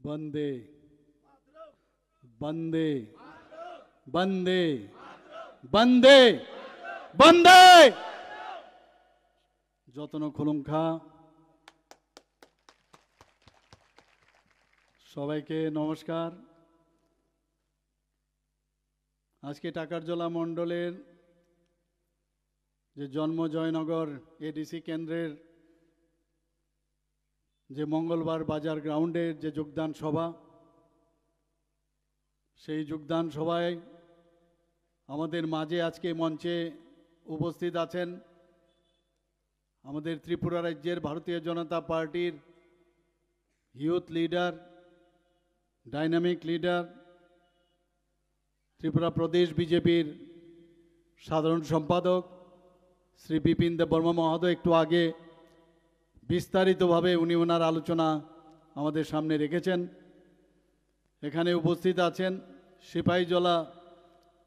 বন্দে বন্দে বন্দে বন্দে বন্দে যতন খুলুঙ্খা সবাইকে নমস্কার। আজকে টাকারজলা মণ্ডলের যে জন্ম জয়নগর এডিসি কেন্দ্রের যে মঙ্গলবার বাজার গ্রাউন্ডের যে যোগদান সভা, সেই যোগদান সভায় আমাদের মাঝে আজকে মঞ্চে উপস্থিত আছেন আমাদের ত্রিপুরা রাজ্যের ভারতীয় জনতা পার্টির youth leader, dynamic leader, Tripura প্রদেশ বিজেপির সাধারণ সম্পাদক শ্রী বিপিন দেব বর্মা মহোদয়। একটু আগে বিস্তারিতভাবে উনি ওনার আলোচনা আমাদের সামনে রেখেছেন। এখানে উপস্থিত আছেন সিপাহীজলা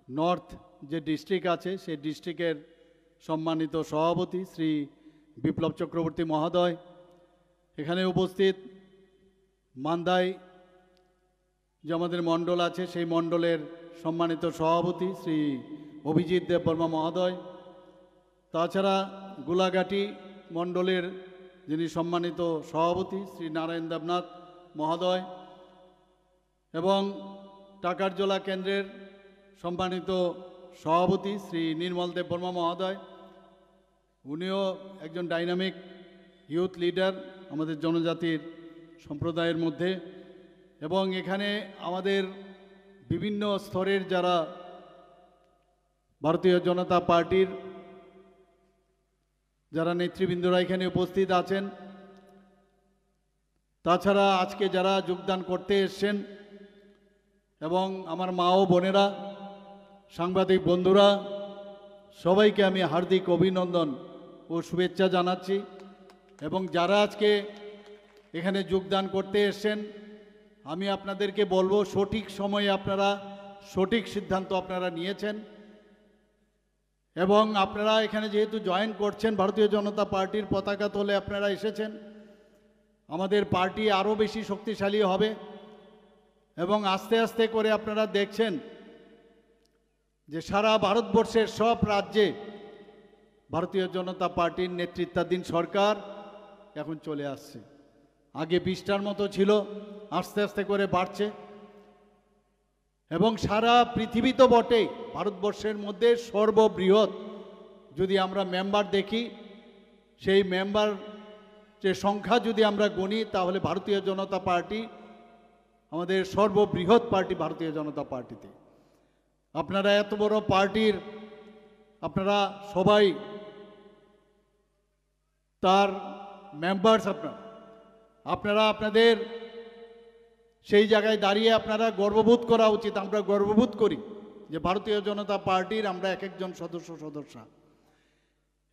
নর্থ যে ডিস্ট্রিক্ট আছে সেই ডিস্ট্রিক্টের সম্মানিত সভাপতি শ্রী বিপ্লব চক্রবর্তী মহোদয়। এখানে উপস্থিত মান্দাই যে আমাদের মণ্ডল আছে সেই মণ্ডলের সম্মানিত সভাপতি শ্রী অভিজিৎ দেব বর্মা মহোদয়। তাছাড়া গোলাঘাটি মণ্ডলের যিনি সম্মানিত সভাপতি শ্রী নারায়ণ দেবনাথ মহোদয় এবং টাকারজলা কেন্দ্রের সম্মানিত সভাপতি শ্রী নির্মল দেব বর্মা মহোদয়, উনিও একজন ডাইনামিক ইউথ লিডার আমাদের জনজাতির সম্প্রদায়ের মধ্যে। এবং এখানে আমাদের বিভিন্ন স্তরের যারা ভারতীয় জনতা পার্টির যারা নেতৃবৃন্দরা এখানে উপস্থিত আছেন। তাছাড়া আজকে যারা যোগদান করতে এসছেন এবং আমার মা ও বোনেরা, সাংবাদিক বন্ধুরা, সবাইকে আমি হার্দিক অভিনন্দন ও শুভেচ্ছা জানাচ্ছি। এবং যারা আজকে এখানে যোগদান করতে এসছেন, আমি আপনাদেরকে বলবো সঠিক সময়ে আপনারা সঠিক সিদ্ধান্ত আপনারা নিয়েছেন এবং আপনারা এখানে যেহেতু জয়েন করছেন ভারতীয় জনতা পার্টির পতাকা তলে আপনারা এসেছেন, আমাদের পার্টি আরও বেশি শক্তিশালী হবে। এবং আস্তে আস্তে করে আপনারা দেখছেন যে সারা ভারতবর্ষের সব রাজ্যে ভারতীয় জনতা পার্টির নেতৃত্বাধীন সরকার এখন চলে আসছে। আগে 20টার মতো ছিল, আস্তে আস্তে করে বাড়ছে এবং সারা পৃথিবী তো বটেই, ভারতবর্ষের মধ্যে সর্ববৃহৎ যদি আমরা মেম্বার দেখি, সেই মেম্বার যে সংখ্যা যদি আমরা গণি, তাহলে ভারতীয় জনতা পার্টি আমাদের সর্ববৃহৎ পার্টি ভারতীয় জনতা পার্টিতে। আপনারা এত বড় পার্টির আপনারা সবাই তার মেম্বার্স, আপনারা আপনাদের সেই জায়গায় দাঁড়িয়ে আপনারা গর্ববোধ করা উচিত। আমরা গর্ববোধ করি যে ভারতীয় জনতা পার্টির আমরা এক একজন সদস্যা।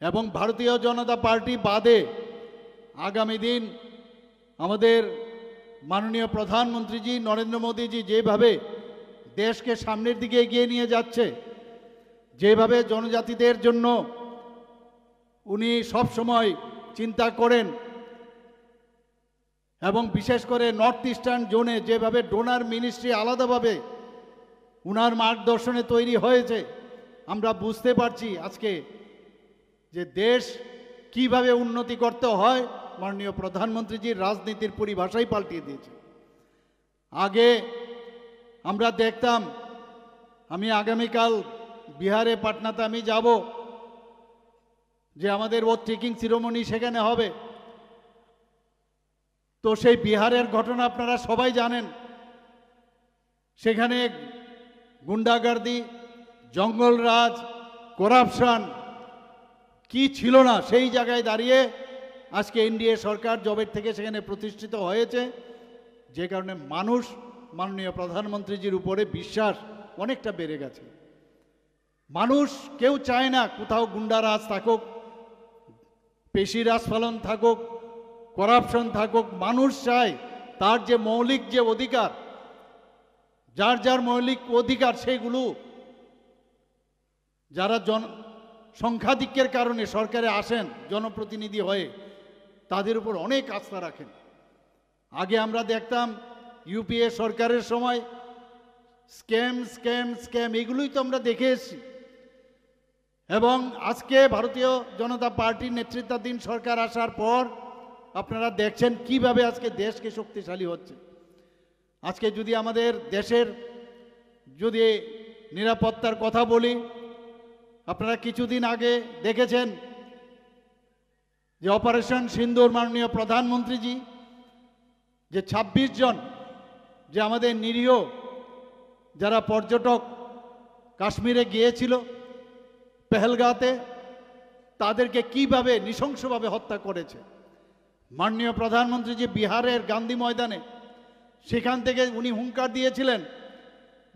এবং ভারতীয় জনতা পার্টি বাদে আগামী দিন আমাদের মাননীয় প্রধানমন্ত্রীজি নরেন্দ্র মোদীজি যেভাবে দেশকে সামনের দিকে এগিয়ে নিয়ে যাচ্ছে, যেভাবে জনজাতিদের জন্য উনি সব সময় চিন্তা করেন এবং বিশেষ করে নর্থ ইস্টার্ন জোনে যেভাবে ডোনার মিনিস্ট্রি আলাদাভাবে উনার মার্গদর্শনে তৈরি হয়েছে, আমরা বুঝতে পারছি আজকে যে দেশ কিভাবে উন্নতি করতে হয় মাননীয় প্রধানমন্ত্রীজির রাজনীতির পরিভাষাই পাল্টিয়ে দিয়েছে। আগে আমরা দেখতাম, আমি আগামীকাল বিহারে পাটনাতে আমি যাব, যে আমাদের ওথ টেকিং সিরিমনি সেখানে হবে। তো সেই বিহারের ঘটনা আপনারা সবাই জানেন, সেখানে গুন্ডাগার্দি, জঙ্গলরাজ, করাপশন কি ছিল না, সেই জায়গায় দাঁড়িয়ে আজকে এনডিএ সরকার জবের থেকে সেখানে প্রতিষ্ঠিত হয়েছে, যে কারণে মানুষ মাননীয় প্রধানমন্ত্রীজির উপরে বিশ্বাস অনেকটা বেড়ে গেছে। মানুষ কেউ চায় না কোথাও গুন্ডারাজ থাকুক, পেশিরাজ পালন থাকুক, করাপশন থাকুক। মানুষ চায় তার যে মৌলিক যে অধিকার, যার যার মৌলিক অধিকার, সেগুলো যারা সংখ্যাধিক্যের কারণে সরকারে আসেন জনপ্রতিনিধি হয়ে, তাদের উপর অনেক আস্থা রাখেন। আগে আমরা দেখতাম ইউপিএ সরকারের সময় স্ক্যাম স্ক্যাম স্ক্যাম এগুলোই তো আমরা দেখে এসেছি। এবং আজকে ভারতীয় জনতা পার্টির নেতৃত্বাধীন সরকার আসার পর আপনারা দেখছেন কিভাবে আজকে দেশকে শক্তিশালী হচ্ছে। আজকে যদি আমাদের দেশের যদি নিরাপত্তার কথা বলি, আপনারা কিছুদিন আগে দেখেছেন যে অপারেশন সিন্দুর মাননীয় প্রধানমন্ত্রীজি যে ২৬ জন যে আমাদের নিরীহ যারা পর্যটক কাশ্মীরে গিয়েছিল পেহেলগাঁওতে, তাদেরকে কিভাবে নৃশংসভাবে হত্যা করেছে। মাননীয় প্রধানমন্ত্রী যে বিহারের গান্ধী ময়দানে সেখান থেকে উনি হুঙ্কার দিয়েছিলেন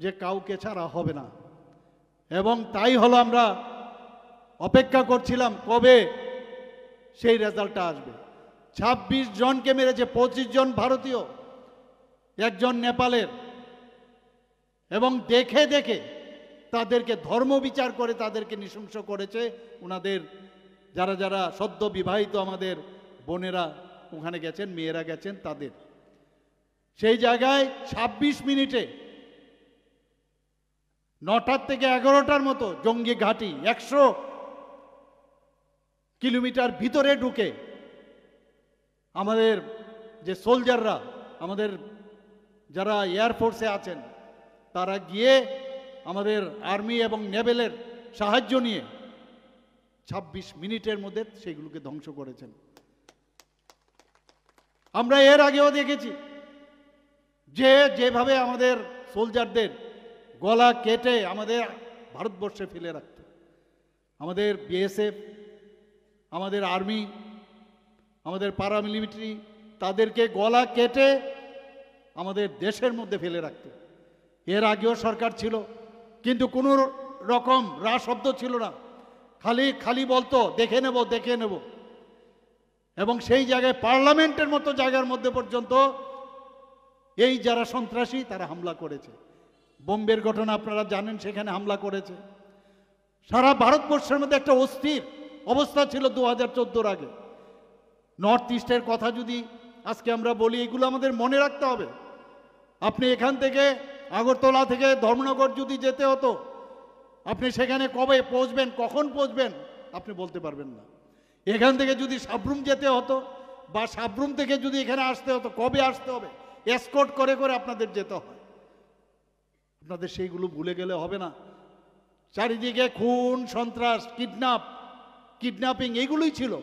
যে কাউকে ছাড়া হবে না, এবং তাই হলো। আমরা অপেক্ষা করছিলাম কবে সেই রেজাল্টটা আসবে। ২৬ জনকে মেরেছে, ২৫ জন ভারতীয়, একজন নেপালের, এবং দেখে দেখে তাদেরকে ধর্ম বিচার করে তাদেরকে নৃশংস করেছে। ওনাদের যারা যারা সদ্য বিবাহিত আমাদের বোনেরা ওখানে গেছেন, মেয়েরা গেছেন, তাদের সেই জায়গায় ২৬ মিনিটে ৯টার থেকে ১১টার মতো জঙ্গি ঘাঁটি ১০০ কিলোমিটার ভিতরে ঢুকে আমাদের যে সোলজাররা, আমাদের যারা এয়ারফোর্সে আছেন, তারা গিয়ে আমাদের আর্মি এবং নেভেলের সাহায্য নিয়ে ২৬ মিনিটের মধ্যে সেগুলোকে ধ্বংস করেছেন। আমরা এর আগেও দেখেছি যে যেভাবে আমাদের সোলজারদের গলা কেটে আমাদের ভারতবর্ষে ফেলে রাখত, আমাদের বিএসএফ, আমাদের আর্মি, আমাদের প্যারামিলিটারি, তাদেরকে গলা কেটে আমাদের দেশের মধ্যে ফেলে রাখত। এর আগেও সরকার ছিল, কিন্তু কোনো রকম রা শব্দ ছিল না, খালি খালি বলতো দেখে নেব দেখে নেব। এবং সেই জায়গায় পার্লামেন্টের মতো জায়গার মধ্যে পর্যন্ত এই যারা সন্ত্রাসী তারা হামলা করেছে। বোম্বের ঘটনা আপনারা জানেন, সেখানে হামলা করেছে। সারা ভারতবর্ষের মধ্যে একটা অস্থির অবস্থা ছিল ২০১৪ আগে। নর্থ ইস্টের কথা যদি আজকে আমরা বলি, এগুলো আমাদের মনে রাখতে হবে। আপনি এখান থেকে আগরতলা থেকে ধর্মনগর যদি যেতে হতো, আপনি সেখানে কবে পৌঁছবেন, কখন পৌঁছবেন আপনি বলতে পারবেন না। এখান থেকে যদি সাবরুম যেতে হতো, বা সাবরুম থেকে যদি এখানে আসতে হতো, কবে আসতে হবে, এসকর্ট করে করে আপনাদের যেতে হয়। আপনাদের সেইগুলো ভুলে গেলে হবে না। চারিদিকে খুন, সন্ত্রাস, কিডন্যাপিং এগুলোই ছিল।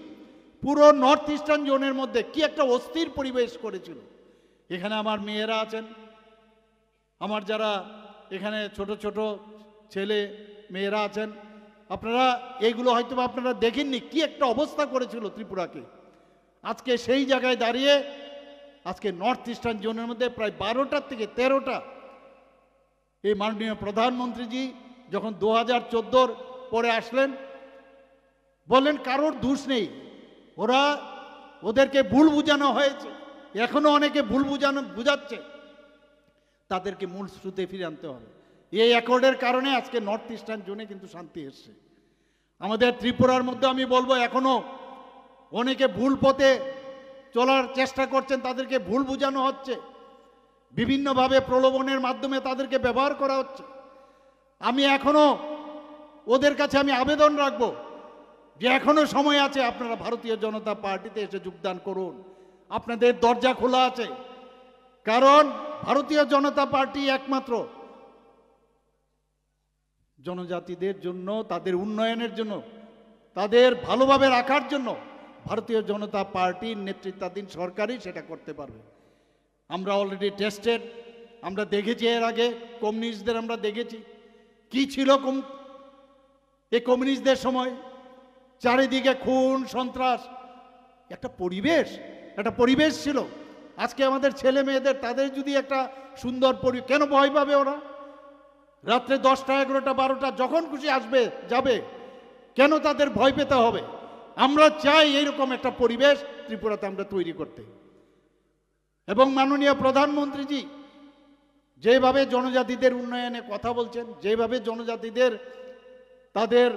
পুরো নর্থ ইস্টার্ন জোনের মধ্যে কি একটা অস্থির পরিবেশ করেছিল। এখানে আমার মেয়েরা আছেন, আমার যারা এখানে ছোট ছোট ছেলে মেয়েরা আছেন, আপনারা এইগুলো হয়তো আপনারা দেখেননি, কি একটা অবস্থা করেছিল ত্রিপুরাকে। আজকে সেই জায়গায় দাঁড়িয়ে আজকে নর্থ ইস্টার্ন জোনের মধ্যে প্রায় 12টা থেকে 13টা এই মাননীয় প্রধানমন্ত্রীজি যখন 2014 পরে আসলেন, বললেন কারোর দোষ নেই, ওদেরকে ভুল বুঝানো হয়েছে, এখনো অনেকে ভুল বুঝাচ্ছে, তাদেরকে মূল স্রোতে ফিরে আনতে হবে। এই অ্যাকর্ডের কারণে আজকে নর্থ ইস্টার্ন জোনে কিন্তু শান্তি এসছে। আমাদের ত্রিপুরার মধ্যে আমি বলবো এখনো অনেকে ভুল পথে চলার চেষ্টা করছেন, তাদেরকে ভুল বুঝানো হচ্ছে, বিভিন্নভাবে প্রলোভনের মাধ্যমে তাদেরকে ব্যবহার করা হচ্ছে। আমি এখনো ওদের কাছে আমি আবেদন রাখবো যে এখনো সময় আছে, আপনারা ভারতীয় জনতা পার্টিতে এসে যোগদান করুন, আপনাদের দরজা খোলা আছে। কারণ ভারতীয় জনতা পার্টি একমাত্র জনজাতিদের জন্য, তাদের উন্নয়নের জন্য, তাদের ভালোভাবে রাখার জন্য ভারতীয় জনতা পার্টির নেতৃত্বাধীন সরকারই সেটা করতে পারবে। আমরা অলরেডি টেস্টেড, আমরা দেখেছি এর আগে কমিউনিস্টদের, আমরা দেখেছি কি ছিল এই কমিউনিস্টদের সময়। চারিদিকে খুন, সন্ত্রাস, একটা পরিবেশ ছিল। আজকে আমাদের ছেলে মেয়েদের, তাদের যদি একটা সুন্দর কেন ভয় পাবে ওরা? রাত্রে 10টা, 11টা, 12টা যখন খুশি আসবে যাবে, কেন তাদের ভয় পেতে হবে? আমরা চাই এইরকম একটা পরিবেশ ত্রিপুরাতে আমরা তৈরি করতে। এবং মাননীয় প্রধানমন্ত্রীজি যেভাবে জনজাতিদের উন্নয়নে কথা বলছেন, যেভাবে জনজাতিদের তাদের